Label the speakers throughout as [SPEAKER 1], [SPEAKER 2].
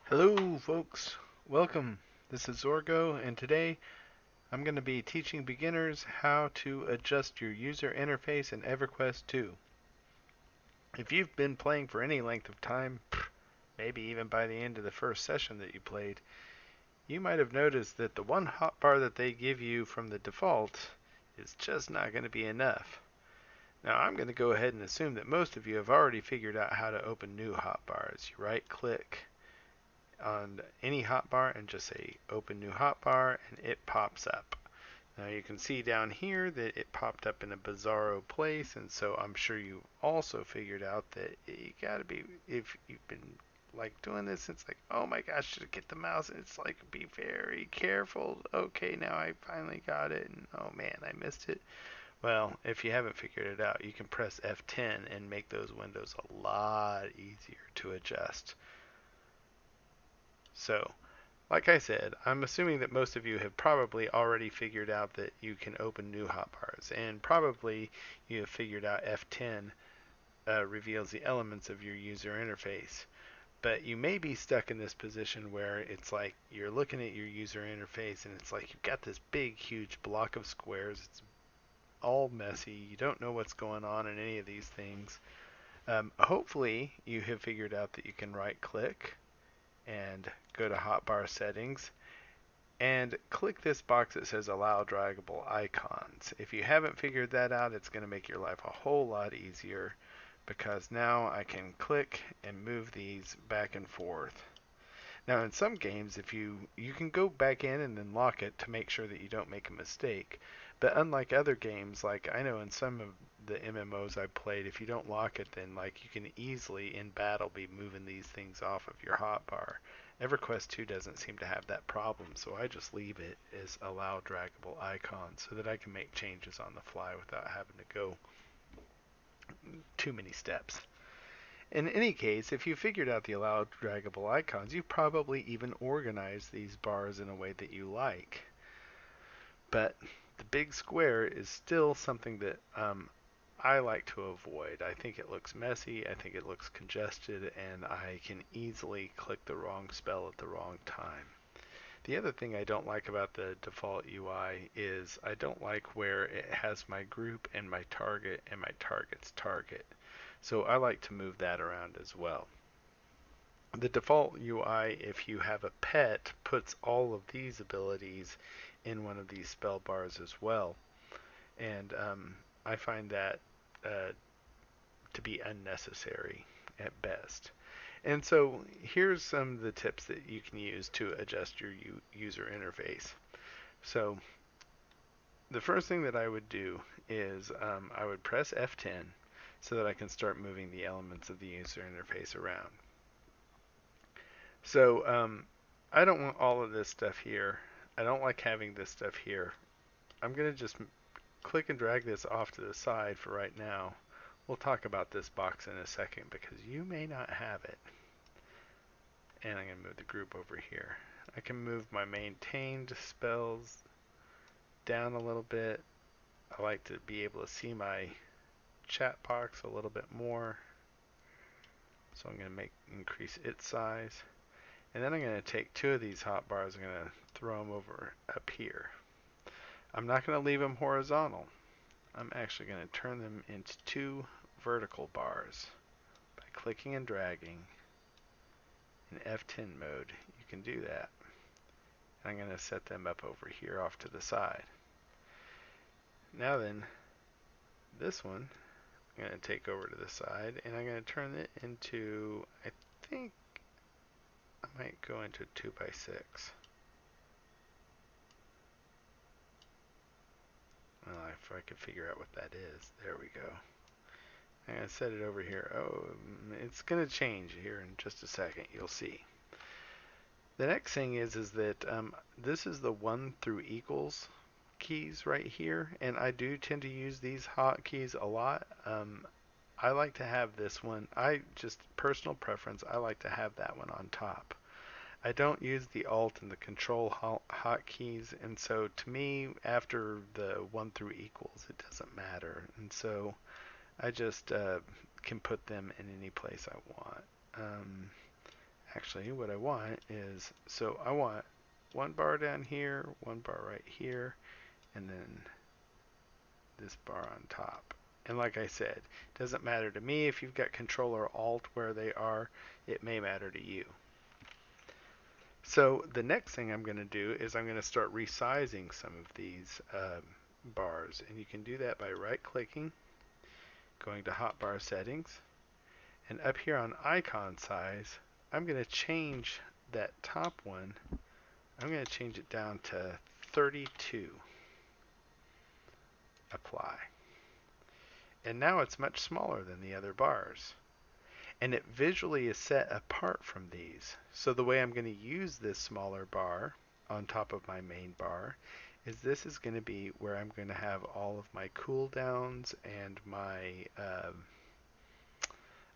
[SPEAKER 1] Hello, folks. Welcome. This is Zorgo, and today I'm going to be teaching beginners how to adjust your user interface in Everquest 2. If you've been playing for any length of time, maybe even by the end of the first session that you played, you might have noticed that the one hotbar that they give you from the default is just not going to be enough. Now, I'm going to go ahead and assume that most of you have already figured out how to open new hotbars. You right-click on any hotbar and just say open new hotbar, and it pops up. Now you can see down here that it popped up in a bizarro place, and so I'm sure you also figured out that you gotta be, if you've been like doing this, it's like, oh my gosh, should I get the mouse? And it's like, be very careful. Okay, now I finally got it, and oh man, I missed it. Well, if you haven't figured it out, you can press F10 and make those windows a lot easier to adjust. So, like I said, I'm assuming that most of you have probably already figured out that you can open new hotbars, and probably you have figured out F10 reveals the elements of your user interface. But you may be stuck in this position where it's like you're looking at your user interface and it's like you've got this big, huge block of squares. It's all messy. You don't know what's going on in any of these things. Hopefully, you have figured out that you can right click and go to hotbar settings and click this box that says allow draggable icons. If you haven't figured that out, it's going to make your life a whole lot easier because now I can click and move these back and forth. Now in some games, if you can go back in and then lock it to make sure that you don't make a mistake. But unlike other games, like I know in some of the MMOs I've played, if you don't lock it, then like you can easily in battle be moving these things off of your hotbar. EverQuest 2 doesn't seem to have that problem, so I just leave it as allow draggable icons so that I can make changes on the fly without having to go too many steps. In any case, if you figured out the allow draggable icons, you've probably even organized these bars in a way that you like. But the big square is still something that I like to avoid. I think it looks messy, I think it looks congested, and I can easily click the wrong spell at the wrong time. The other thing I don't like about the default UI is I don't like where it has my group and my target and my target's target. So I like to move that around as well. The default UI, if you have a pet, puts all of these abilities in one of these spell bars as well. And I find that to be unnecessary at best. And so here's some of the tips that you can use to adjust your user interface. So the first thing that I would do is I would press F10 so that I can start moving the elements of the user interface around. So I don't want all of this stuff here. I don't like having this stuff here. I'm going to just click and drag this off to the side for right now. We'll talk about this box in a second because you may not have it. And I'm going to move the group over here. I can move my maintained spells down a little bit. I like to be able to see my chat box a little bit more. So I'm going to increase its size. And then I'm going to take two of these hotbars. I'm going to throw them over up here. I'm not going to leave them horizontal. I'm actually going to turn them into two vertical bars by clicking and dragging in F10 mode. You can do that. And I'm going to set them up over here off to the side. Now then, this one I'm going to take over to the side and I'm going to turn it into, I think I might go into 2x6. Well, if I could figure out what that is. There we go. I'm going to set it over here. Oh, it's going to change here in just a second. You'll see. The next thing is that this is the 1 through equals keys right here, and I do tend to use these hotkeys a lot. I like to have this one. Just personal preference. I like to have that one on top. I don't use the Alt and the Control hotkeys, and so to me, after the 1 through equals, it doesn't matter, and so I just can put them in any place I want. actually what I want is, so I want one bar down here, one bar right here, and then this bar on top. And like I said, it doesn't matter to me if you've got Control or Alt where they are. It may matter to you. So the next thing I'm going to do is I'm going to start resizing some of these bars. And you can do that by right-clicking, going to Hotbar Settings, and up here on Icon Size, I'm going to change that top one. I'm going to change it down to 32. Apply. And now it's much smaller than the other bars. And it visually is set apart from these. So the way I'm going to use this smaller bar on top of my main bar is this is going to be where I'm going to have all of my cooldowns and my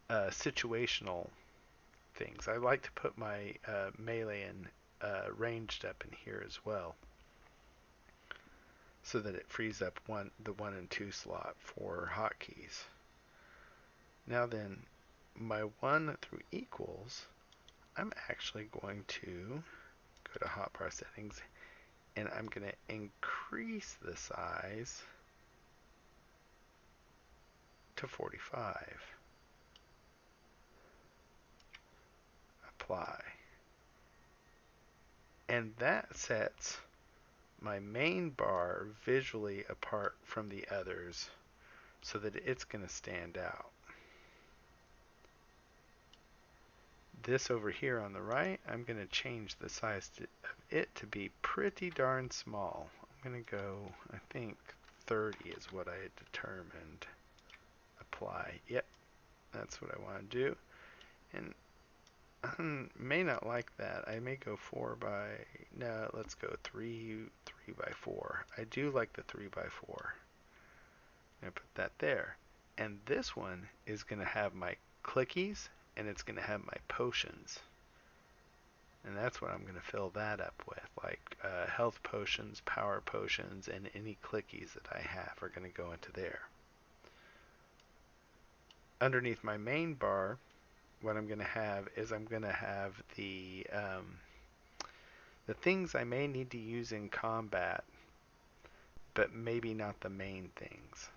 [SPEAKER 1] situational things. I like to put my melee and ranged up in here as well, so that it frees up the 1 and 2 slot for hotkeys. Now then, my 1 through equals, I'm actually going to go to Hotbar Settings, and I'm going to increase the size to 45. Apply. And that sets my main bar visually apart from the others so that it's going to stand out. This over here on the right, I'm going to change the size of it to be pretty darn small. I'm going to go, I think 30 is what I had determined. Apply. Yep, that's what I want to do. And I may not like that. I may go 4 by, no, let's go 3 by 4. I do like the 3 by 4. I'm going to put that there. And this one is going to have my clickies, and it's going to have my potions. And that's what I'm going to fill that up with, like health potions, power potions, and any clickies that I have are going to go into there. Underneath my main bar, what I'm going to have is I'm going to have the things I may need to use in combat, but maybe not the main things.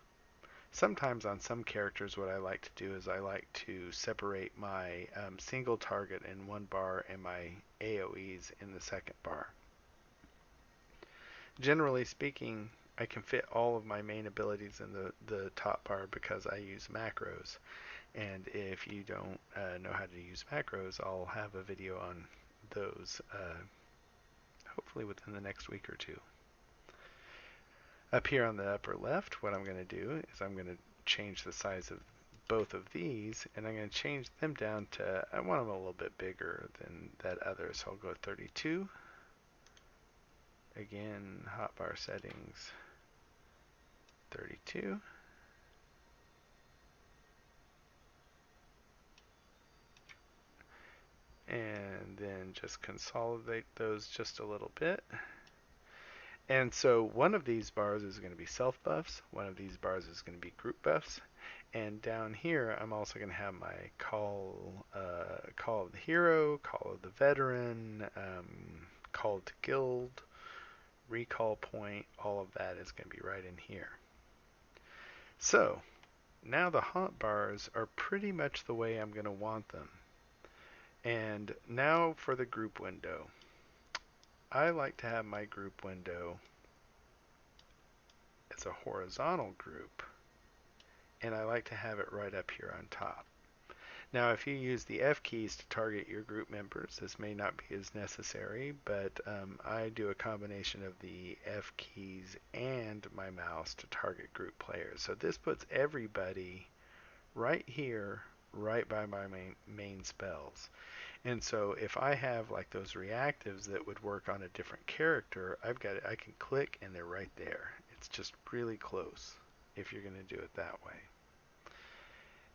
[SPEAKER 1] Sometimes on some characters what I like to do is I like to separate my single target in one bar and my AoEs in the second bar. Generally speaking, I can fit all of my main abilities in the top bar because I use macros. And if you don't know how to use macros, I'll have a video on those hopefully within the next week or two. Up here on the upper left, what I'm going to do is I'm going to change the size of both of these, and I'm going to change them down to, I want them a little bit bigger than that other, so I'll go 32. Again, hotbar settings, 32. And then just consolidate those just a little bit. And so one of these bars is going to be self buffs, one of these bars is going to be group buffs, and down here I'm also going to have my call of the hero, call of the veteran, call to guild, recall point, all of that is going to be right in here. So now the hotbars are pretty much the way I'm going to want them. And now for the group window. I like to have my group window as a horizontal group, and I like to have it right up here on top. Now if you use the F keys to target your group members, this may not be as necessary, but I do a combination of the F keys and my mouse to target group players. So this puts everybody right here, right by my main spells. And so if I have like those reactives that would work on a different character, I can click and they're right there. It's just really close if you're going to do it that way.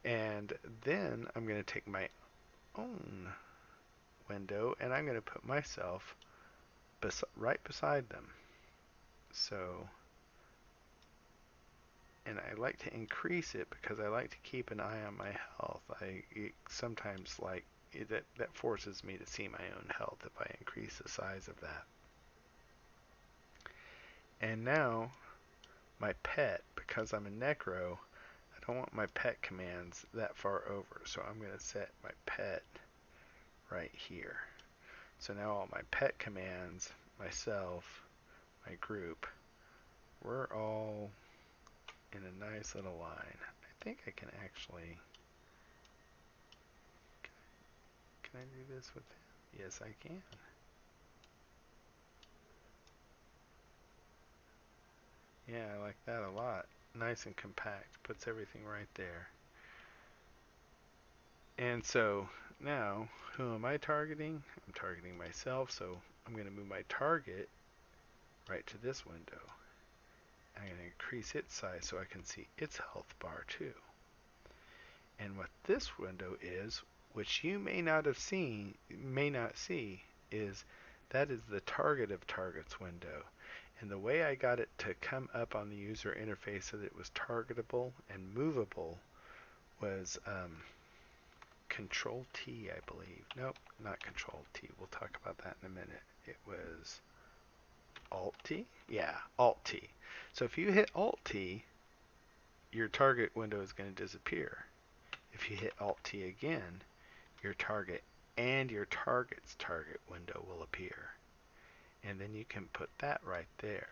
[SPEAKER 1] And then I'm going to take my own window and I'm going to put myself right beside them. So, and I like to increase it because I like to keep an eye on my health. I sometimes like that forces me to see my own health if I increase the size of that. And now my pet, because I'm a necro, I don't want my pet commands that far over, so I'm going to set my pet right here. So now all my pet commands, myself, my group, we're all in a nice little line. I think I can actually, can I do this with him? Yes, I can. Yeah, I like that a lot. Nice and compact, puts everything right there. And so now, who am I targeting? I'm targeting myself, so I'm going to move my target right to this window. I'm going to increase its size so I can see its health bar too. And what this window is, which you may not see, is that is the target of targets window. And the way I got it to come up on the user interface so that it was targetable and movable was Control T, I believe. Nope, not Control T. We'll talk about that in a minute. It was Alt T? Yeah, Alt T. So if you hit Alt T, your target window is going to disappear. If you hit Alt T again, your target and your target's target window will appear. And then you can put that right there.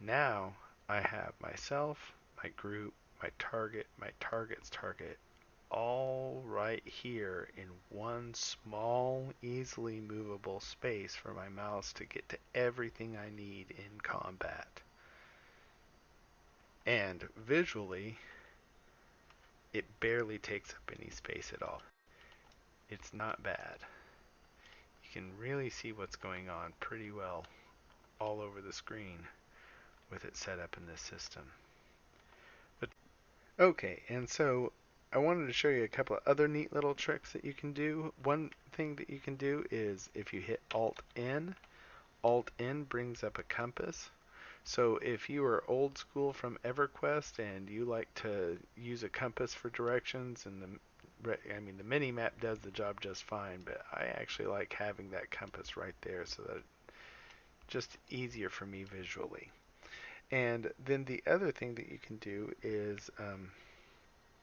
[SPEAKER 1] Now I have myself, my group, my target's target, all right here in one small, easily movable space for my mouse to get to everything I need in combat. And visually, it barely takes up any space at all. It's not bad. You can really see what's going on pretty well all over the screen with it set up in this system. But okay, and so I wanted to show you a couple of other neat little tricks that you can do. One thing that you can do is if you hit Alt-N brings up a compass. So if you are old school from Everquest and you like to use a compass for directions, and the mini map does the job just fine, but I actually like having that compass right there so that it's just easier for me visually. And then the other thing that you can do is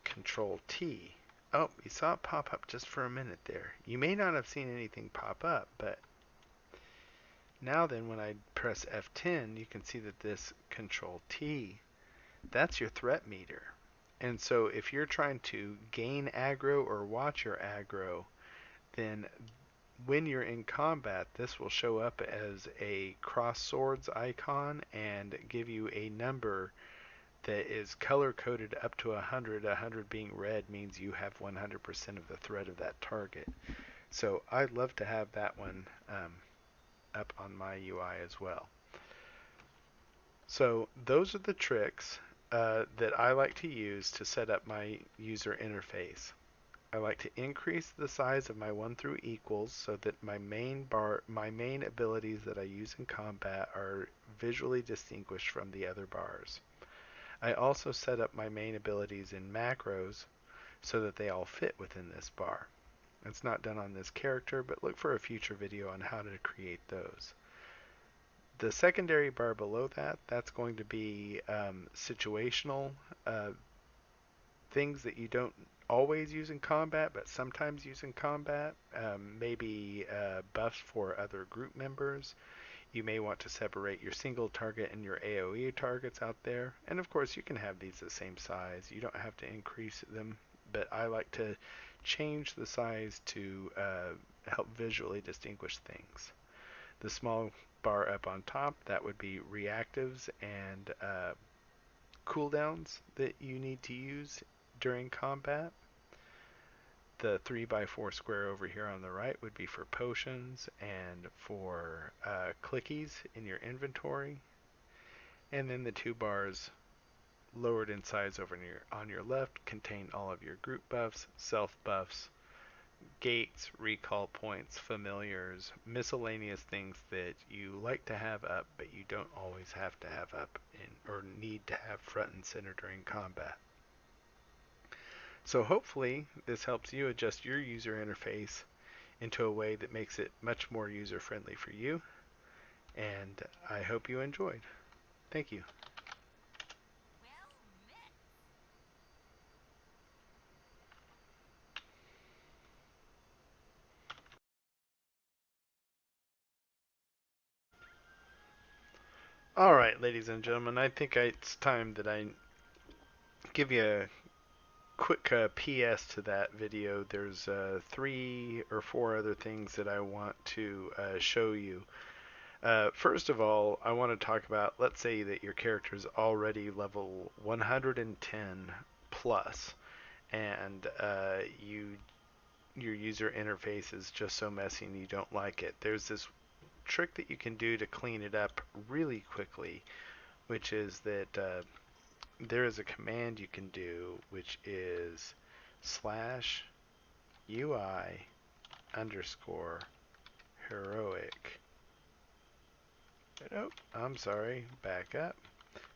[SPEAKER 1] Control T. Oh, you saw it pop up just for a minute there. You may not have seen anything pop up, but now then when I press F10, you can see that this Control T, that's your threat meter. And so if you're trying to gain aggro or watch your aggro, then when you're in combat, this will show up as a cross swords icon and give you a number that is color coded up to 100. 100 being red means you have 100% of the threat of that target. So I'd love to have that one up on my UI as well. So those are the tricks that I like to use to set up my user interface. I like to increase the size of my 1 through equals so that my main abilities that I use in combat are visually distinguished from the other bars. I also set up my main abilities in macros so that they all fit within this bar. It's not done on this character, but look for a future video on how to create those. The secondary bar below that, that's going to be situational things that you don't always use in combat, but sometimes use in combat. Maybe buffs for other group members. You may want to separate your single target and your AoE targets out there. And of course, you can have these the same size. You don't have to increase them, but I like to change the size to help visually distinguish things. The small bar up on top, that would be reactives and cooldowns that you need to use during combat. The 3x4 square over here on the right would be for potions and for clickies in your inventory. And then the two bars lowered in size over on your left contain all of your group buffs, self buffs, gates, recall points, familiars, miscellaneous things that you like to have up but you don't always have to have up or need to have front and center during combat. So hopefully this helps you adjust your user interface into a way that makes it much more user friendly for you, and I hope you enjoyed. Thank you. All right, ladies and gentlemen, I think it's time that I give you a quick PS to that video. There's 3 or 4 other things that I want to show you. First of all, I want to talk about, let's say that your character is already level 110 plus, and your user interface is just so messy and you don't like it. There's this trick that you can do to clean it up really quickly, which is that there is a command you can do, which is /UI_heroic. Oh, I'm sorry, back up.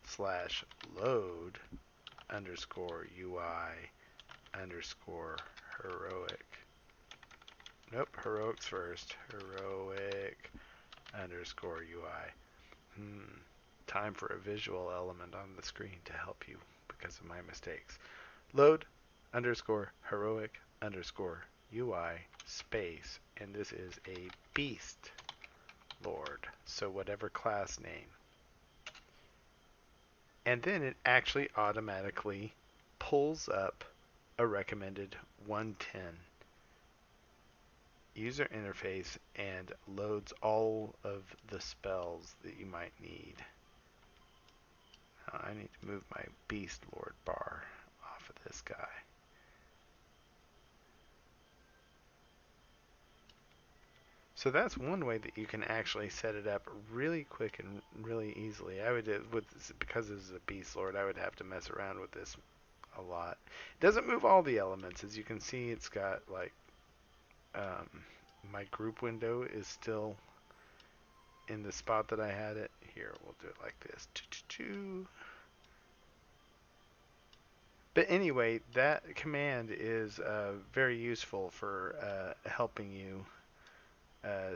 [SPEAKER 1] /load_UI_heroic. Nope, heroics first. Heroic_UI. Time for a visual element on the screen to help you because of my mistakes. Load_heroic_UI space, and this is a beast lord, so whatever class name. And then it actually automatically pulls up a recommended 110 user interface and loads all of the spells that you might need. Now I need to move my Beast Lord bar off of this guy. So that's one way that you can actually set it up really quick and really easily. I would, because this is a Beast Lord, I would have to mess around with this a lot. It doesn't move all the elements. As you can see, it's got like my group window is still in the spot that I had it. Here, we'll do it like this. But anyway, that command is very useful for helping you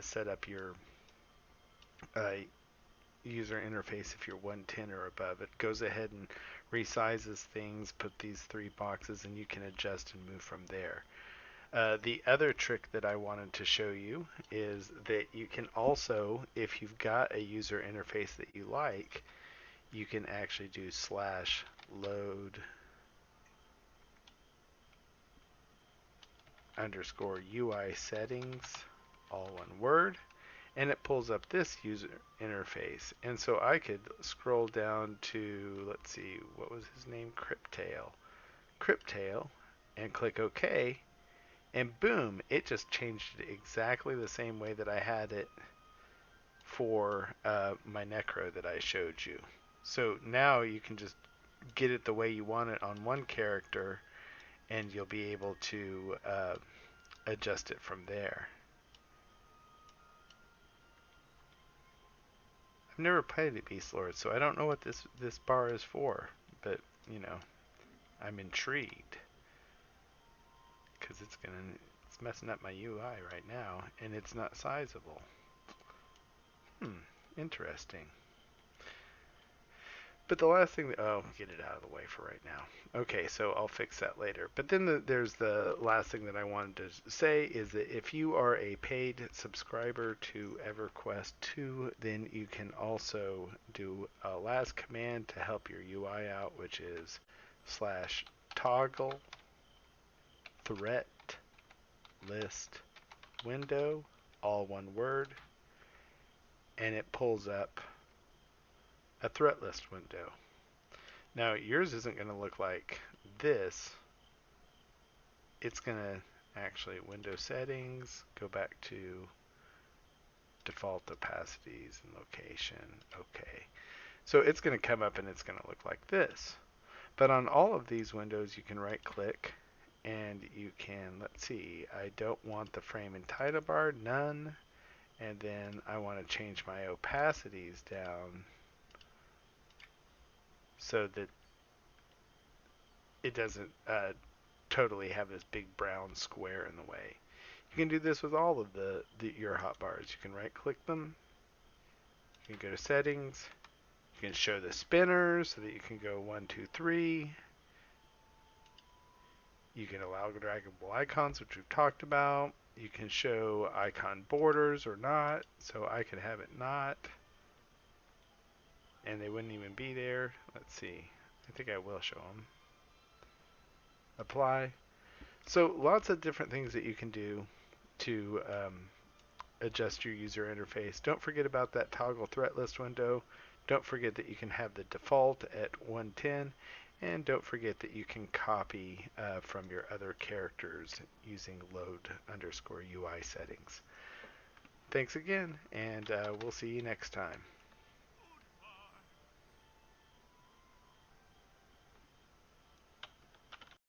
[SPEAKER 1] set up your user interface if you're 110 or above. It goes ahead and resizes things, put these 3 boxes, and you can adjust and move from there. The other trick that I wanted to show you is that you can also, if you've got a user interface that you like, you can actually do /load_UI settings, all one word, and it pulls up this user interface. And so I could scroll down to, let's see, what was his name? Cryptail, and click OK, and boom, it just changed it exactly the same way that I had it for my Necro that I showed you. So now you can just get it the way you want it on one character, and you'll be able to adjust it from there. I've never played a Beast Lord, so I don't know what this bar is for, but you know, I'm intrigued because it's messing up my UI right now, and it's not sizable. Interesting. But the last thing, get it out of the way for right now. Okay, so I'll fix that later. But then there's the last thing that I wanted to say is that if you are a paid subscriber to Everquest 2, then you can also do a last command to help your UI out, which is /toggle threat list window, all one word, and it pulls up a threat list window. Now yours isn't going to look like this. It's going to actually window settings, go back to default opacities and location. Okay. So it's going to come up and it's going to look like this. But on all of these windows you can right click and you can, let's see, I don't want the frame and title bar, none. And then I want to change my opacities down so that it doesn't totally have this big brown square in the way. You can do this with all of your hotbars. You can right click them. You can go to settings. You can show the spinners so that you can go 1, 2, 3. You can allow draggable icons, which we've talked about. You can show icon borders or not. So I could have it not. And they wouldn't even be there. Let's see. I think I will show them. Apply. So lots of different things that you can do to adjust your user interface. Don't forget about that toggle threat list window. Don't forget that you can have the default at 110. And don't forget that you can copy from your other characters using load_UI settings. Thanks again, and we'll see you next time.